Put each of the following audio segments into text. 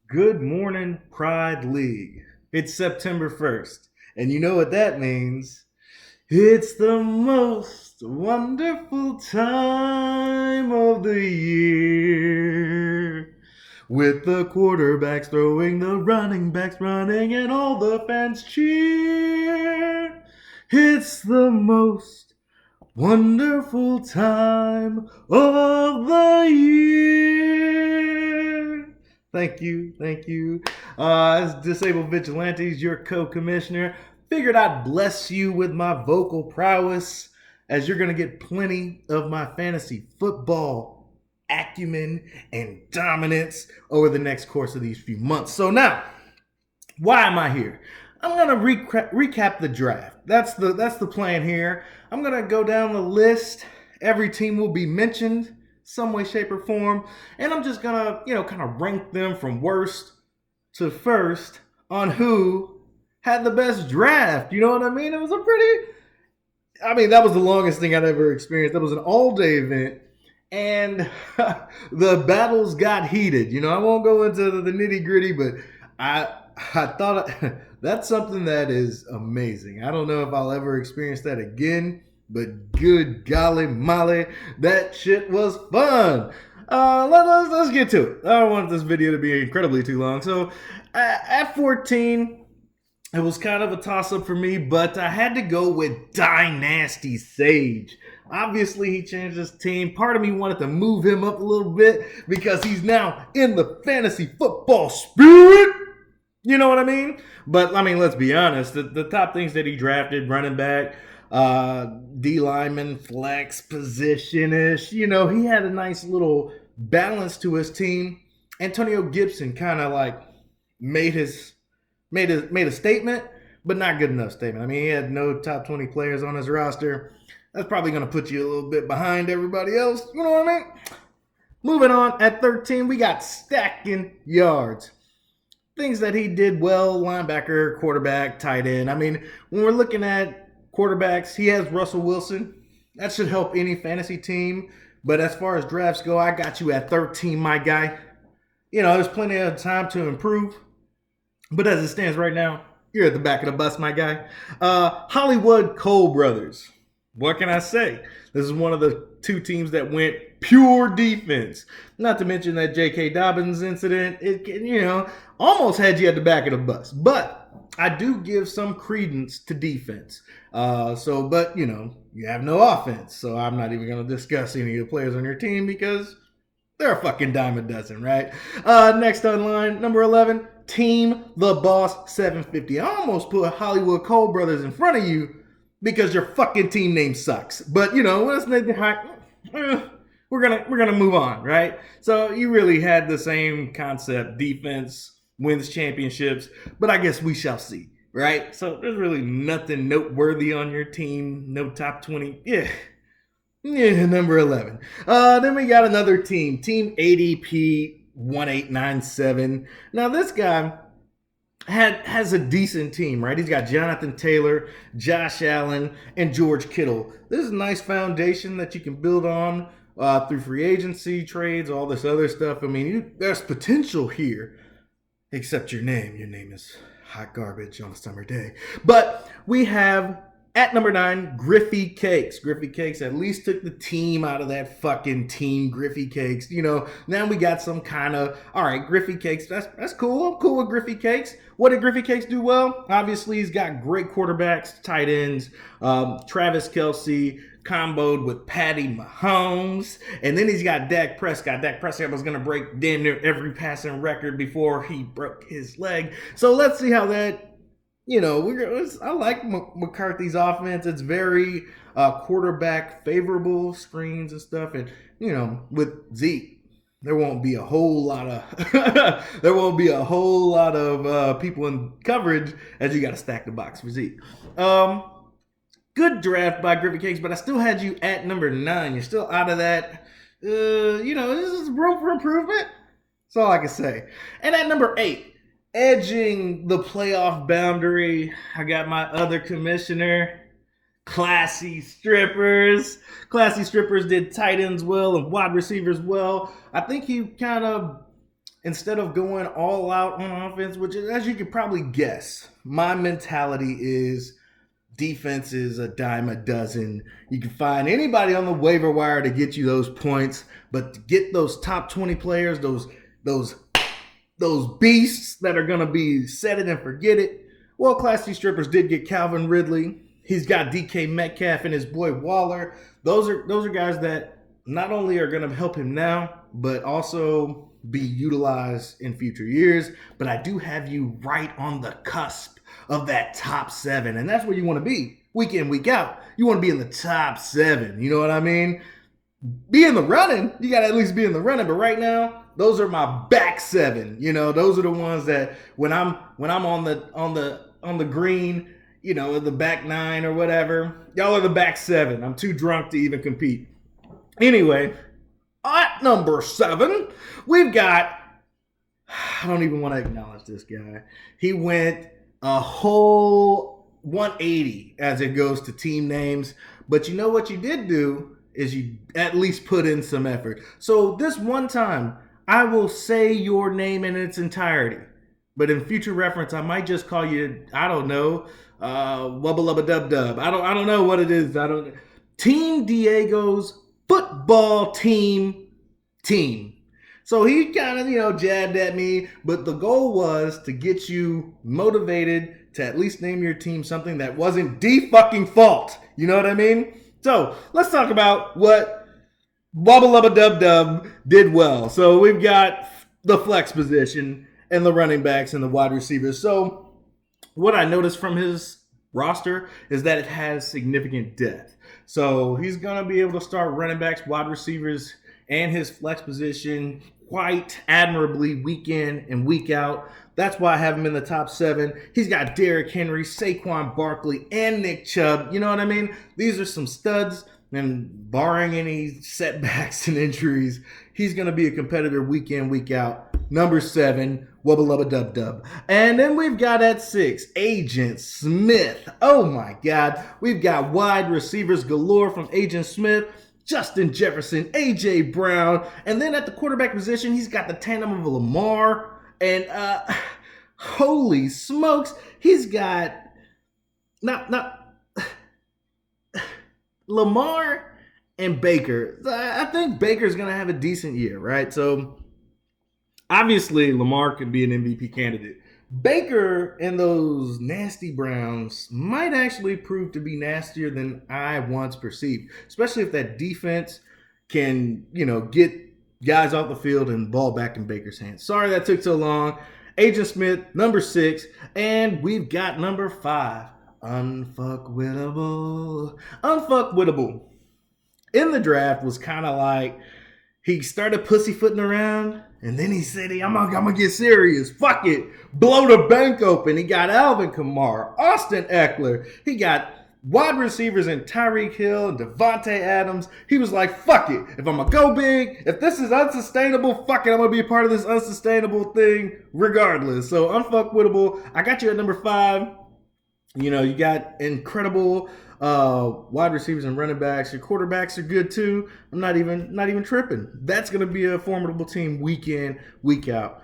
Good morning, Pride League. It's September 1st, and you know what that means. It's the most wonderful time of the year. With the quarterbacks throwing, the running backs running, and all the fans cheer. It's the most wonderful time of the year. Thank you, thank you. As Disabled Vigilantes, your co-commissioner, figured I'd bless you with my vocal prowess, as you're going to get plenty of my fantasy football acumen and dominance over the next course of these few months. So now, why am I here? I'm gonna recap the draft. That's the plan here. I'm gonna go down the list. Every team will be mentioned some way, shape, or form, and I'm just gonna kind of rank them from worst to first on who had the best draft. You know what I mean? It was that was the longest thing I'd ever experienced. That was an all-day event, and the battles got heated. I won't go into the nitty-gritty, but I thought that's something that is amazing. I don't know if I'll ever experience that again, but good golly molly, that shit was fun. Let's get to it. I don't want this video to be incredibly too long. So at 14, it was kind of a toss-up for me, but I had to go with Dynasty Sage. Obviously, he changed his team. Part of me wanted to move him up a little bit because he's now in the fantasy football spirit. You know what I mean? But, let's be honest. The top things that he drafted, running back, D lineman, flex, position-ish. He had a nice little balance to his team. Antonio Gibson kind of made a statement, but not good enough statement. He had no top 20 players on his roster. That's probably going to put you a little bit behind everybody else. You know what I mean? Moving on, at 13, we got stacking yards. Things that he did well: linebacker, quarterback, tight end. When we're looking at quarterbacks, he has Russell Wilson. That should help any fantasy team. But as far as drafts go, I got you at 13, my guy. There's plenty of time to improve. But as it stands right now, you're at the back of the bus, my guy. Hollywood Cole Brothers. What can I say? This is one of the two teams that went pure defense. Not to mention that J.K. Dobbins incident. It almost had you at the back of the bus. But I do give some credence to defense. But you have no offense. So I'm not even going to discuss any of the players on your team because they're a fucking dime a dozen, right? Next on line, number 11, Team The Boss 750. I almost put Hollywood Cole Brothers in front of you because your fucking team name sucks. But we're gonna move on, right? So you really had the same concept: defense wins championships, but I guess we shall see, right? So there's really nothing noteworthy on your team. No top 20. Yeah, number 11. Then we got another team, Team ADP 1897. Now this guy has a decent team, right? He's got Jonathan Taylor, Josh Allen, and George Kittle. This is a nice foundation that you can build on through free agency, trades, all this other stuff. There's potential here, except your name. Your name is hot garbage on a summer day. But we have, at number 9, Griffey Cakes. Griffey Cakes at least took the team out of that fucking team, Griffey Cakes. Now we got some kind of, all right, Griffey Cakes, that's cool. I'm cool with Griffey Cakes. What did Griffey Cakes do well? Obviously, he's got great quarterbacks, tight ends, Travis Kelce, comboed with Patty Mahomes. And then he's got Dak Prescott. Dak Prescott was going to break damn near every passing record before he broke his leg. So let's see how that, I like McCarthy's offense. It's very quarterback favorable, screens and stuff. And, with Zeke, there won't be a whole lot of people in coverage, as you got to stack the box for Zeke. Good draft by Griffey Cakes, but I still had you at number 9. You're still out of that. This is room for improvement. That's all I can say. And at number 8, edging the playoff boundary, I got my other commissioner, Classy Strippers. Classy Strippers did tight ends well and wide receivers well. I think he kind of instead of going all out on offense, which is, as you could probably guess, my mentality is defense is a dime a dozen. You can find anybody on the waiver wire to get you those points, but to get those top 20 players, those beasts that are going to be set it and forget it. Well, Class D Strippers did get Calvin Ridley. He's got DK Metcalf and his boy Waller. Those are guys that not only are going to help him now, but also be utilized in future years. But I do have you right on the cusp of that top 7, and that's where you want to be week in, week out. You want to be in the top 7. You know what I mean? Be in the running. You got to at least be in the running. But right now, those are my back 7. You know, those are the ones that when I'm on the green, you know, the back 9 or whatever, y'all are the back 7. I'm too drunk to even compete. Anyway, at number 7, we've got, I don't even want to acknowledge this guy. He went a whole 180 as it goes to team names. But you know what you did do is you at least put in some effort. So this one time, I will say your name in its entirety. But in future reference, I might just call you, I don't know, Wubba Lubba Dub Dub. I don't know what it is. Team Diego's football team. So he kind of, you know, jabbed at me, but the goal was to get you motivated to at least name your team something that wasn't fucking fault. You know what I mean? So let's talk about what Wubba Lubba Dub Dub did well. So we've got the flex position and the running backs and the wide receivers. So what I noticed from his roster is that it has significant depth. So he's going to be able to start running backs, wide receivers, and his flex position quite admirably week in and week out. That's why I have him in the top 7. He's got Derrick Henry, Saquon Barkley, and Nick Chubb. You know what I mean? These are some studs, and barring any setbacks and injuries, he's going to be a competitor week in, week out. Number 7, Wubba Lubba Dub Dub. And then we've got at 6, Agent Smith. Oh my God. We've got wide receivers galore from Agent Smith. Justin Jefferson, A.J. Brown, and then at the quarterback position, he's got the tandem of Lamar, and holy smokes, he's got not Lamar and Baker. I think Baker's going to have a decent year, right? So obviously Lamar could be an MVP candidate. Baker and those nasty Browns might actually prove to be nastier than I once perceived, especially if that defense can, you know, get guys off the field and ball back in Baker's hands. Sorry that took so long. Agent Smith, number 6, and we've got number 5, Unfuckwittable. Unfuckwittable. In the draft was kind of like he started pussyfooting around, and then he said, hey, I'm gonna get serious. Fuck it. Blow the bank open. He got Alvin Kamara, Austin Eckler. He got wide receivers in Tyreek Hill and Devontae Adams. He was like, fuck it. If I'm gonna go big, if this is unsustainable, fuck it. I'm gonna be a part of this unsustainable thing regardless. So Unfuckwittable. I got you at number 5. You know, you got incredible wide receivers and running backs. Your quarterbacks are good too. I'm not even tripping. That's going to be a formidable team week in, week out.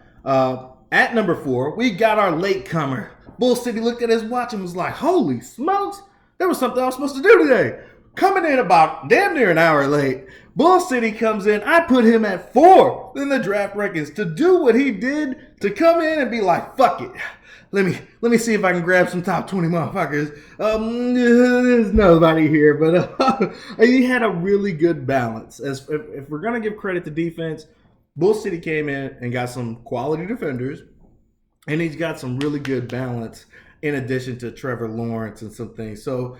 At number 4, we got our latecomer. Bull City looked at his watch and was like, holy smokes, there was something I was supposed to do today. Coming in about damn near an hour late. Bull City comes in. I put him at 4 in the draft rankings to do what he did, to come in and be like, fuck it. Let me see if I can grab some top 20 motherfuckers. There's nobody here, but he had a really good balance. If we're gonna give credit to defense, Bull City came in and got some quality defenders, and he's got some really good balance in addition to Trevor Lawrence and some things. So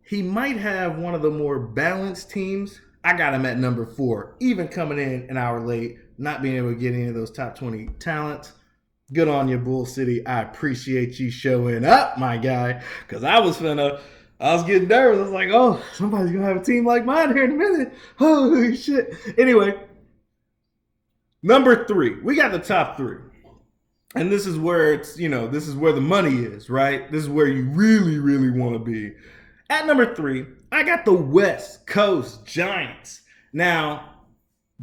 he might have one of the more balanced teams. I got him at number 4, even coming in an hour late, not being able to get any of those top 20 talents. Good on you, Bull City. I appreciate you showing up, my guy. Because I was getting nervous. I was like, oh, somebody's going to have a team like mine here in a minute. Holy shit. Anyway, number 3. We got the top 3. And this is where this is where the money is, right? This is where you really, really want to be. At number 3, I got the West Coast Giants. Now,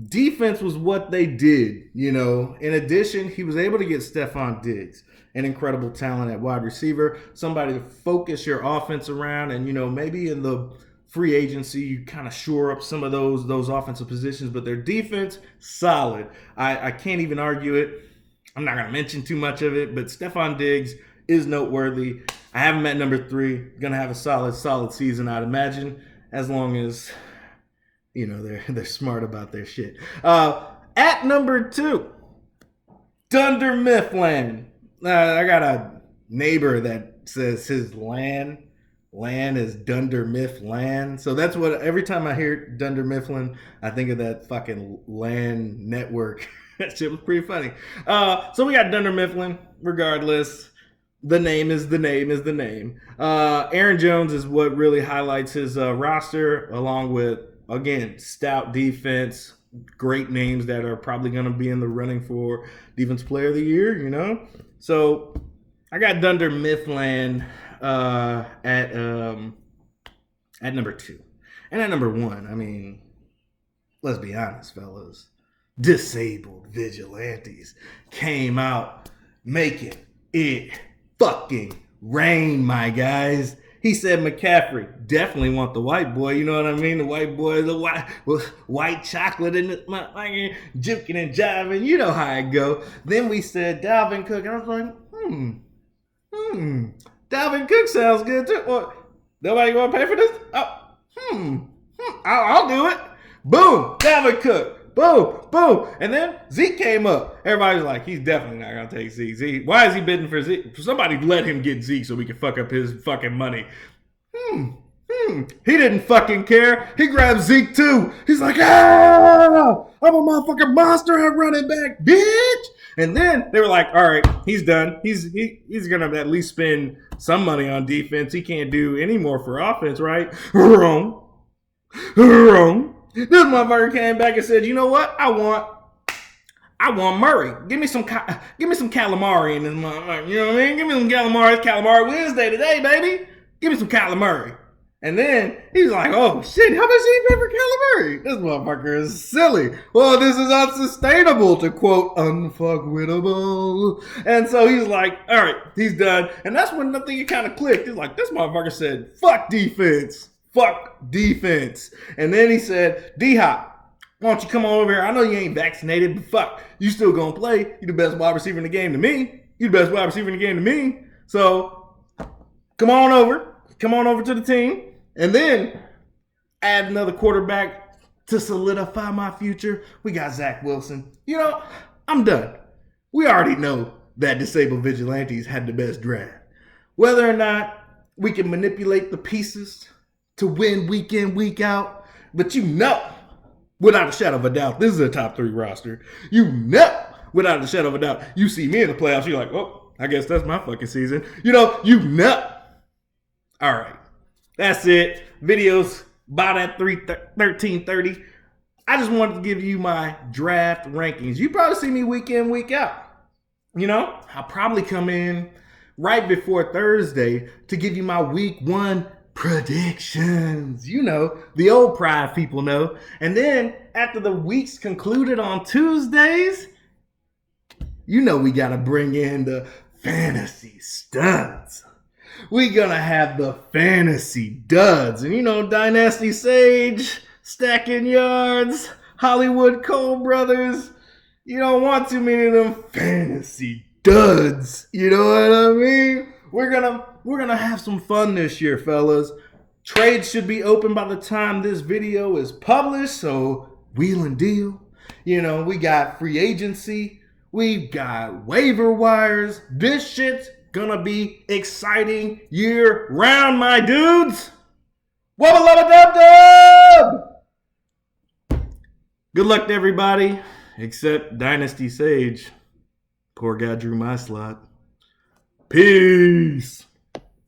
defense was what they did, you know. In addition, he was able to get Stephon Diggs, an incredible talent at wide receiver, somebody to focus your offense around, and, you know, maybe in the free agency, you kind of shore up some of those offensive positions, but their defense, solid. I can't even argue it. I'm not going to mention too much of it, but Stephon Diggs is noteworthy. I have him at number 3. Going to have a solid season, I'd imagine, as long as, you know, they're smart about their shit. At number 2, Dunder Mifflin. I got a neighbor that says his land is Dunder Mifflin. So that's what, every time I hear Dunder Mifflin, I think of that fucking land network. That shit was pretty funny. So we got Dunder Mifflin, regardless. The name is the name. Aaron Jones is what really highlights his roster, along with, again, stout defense, great names that are probably going to be in the running for Defense Player of the Year, you know? So I got Dunder Mifflin at number 2. And at number 1, I mean, let's be honest, fellas. Disabled Vigilantes came out making it fucking rain, my guys. He said McCaffrey definitely want the white boy. You know what I mean? The white boy, the white chocolate in it, juking and jiving. You know how it go. Then we said Dalvin Cook. And I was like, Dalvin Cook sounds good too. Well, nobody want to pay for this? I'll do it. Boom, Dalvin Cook. Boom. And then Zeke came up. Everybody's like, he's definitely not going to take Zeke. Why is he bidding for Zeke? Somebody let him get Zeke so we can fuck up his fucking money. He didn't fucking care. He grabbed Zeke too. He's like, I'm a motherfucking monster at running back, bitch. And then they were like, all right, he's done. He's going to at least spend some money on defense. He can't do any more for offense, right? Wrong. This motherfucker came back and said, you know what? I want Murray. Give me some calamari in this motherfucker. You know what I mean? Give me some calamari. It's Calamari Wednesday today, baby. Give me some calamari. And then he's like, oh shit, how much did he pay for calamari? This motherfucker is silly. Well, this is unsustainable, to quote unfuckwittable. And so he's like, all right, he's done. And that's when the thing kind of clicked. He's like, this motherfucker said, fuck defense. And then he said, D-Hop, why don't you come on over here? I know you ain't vaccinated, but fuck, you still gonna play. You the best wide receiver in the game to me. So come on over to the team, and then add another quarterback to solidify my future. We got Zach Wilson. You know, I'm done. We already know that Disabled Vigilantes had the best draft. Whether or not we can manipulate the pieces to win week in, week out. But you know, without a shadow of a doubt, this is a top 3 roster. You know, without a shadow of a doubt, you see me in the playoffs, you're like, oh, I guess that's my fucking season. You know. All right. That's it. Video's about at 13:30. I just wanted to give you my draft rankings. You probably see me week in, week out. You know, I'll probably come in right before Thursday to give you my week 1 predictions. You know, the old Pride people know. And then after the week's concluded on Tuesdays, you know we got to bring in the fantasy studs. We gonna have the fantasy duds. And you know, Dynasty Sage, stacking yards, Hollywood Cole brothers. You don't want too many of them fantasy duds. You know what I mean? We're gonna have some fun this year, fellas. Trades should be open by the time this video is published, so wheel and deal. You know, we got free agency, we got waiver wires. This shit's gonna be exciting year round, my dudes. Wubba lubba dub dub. Good luck to everybody, except Dynasty Sage. Poor guy drew my slot. Peace.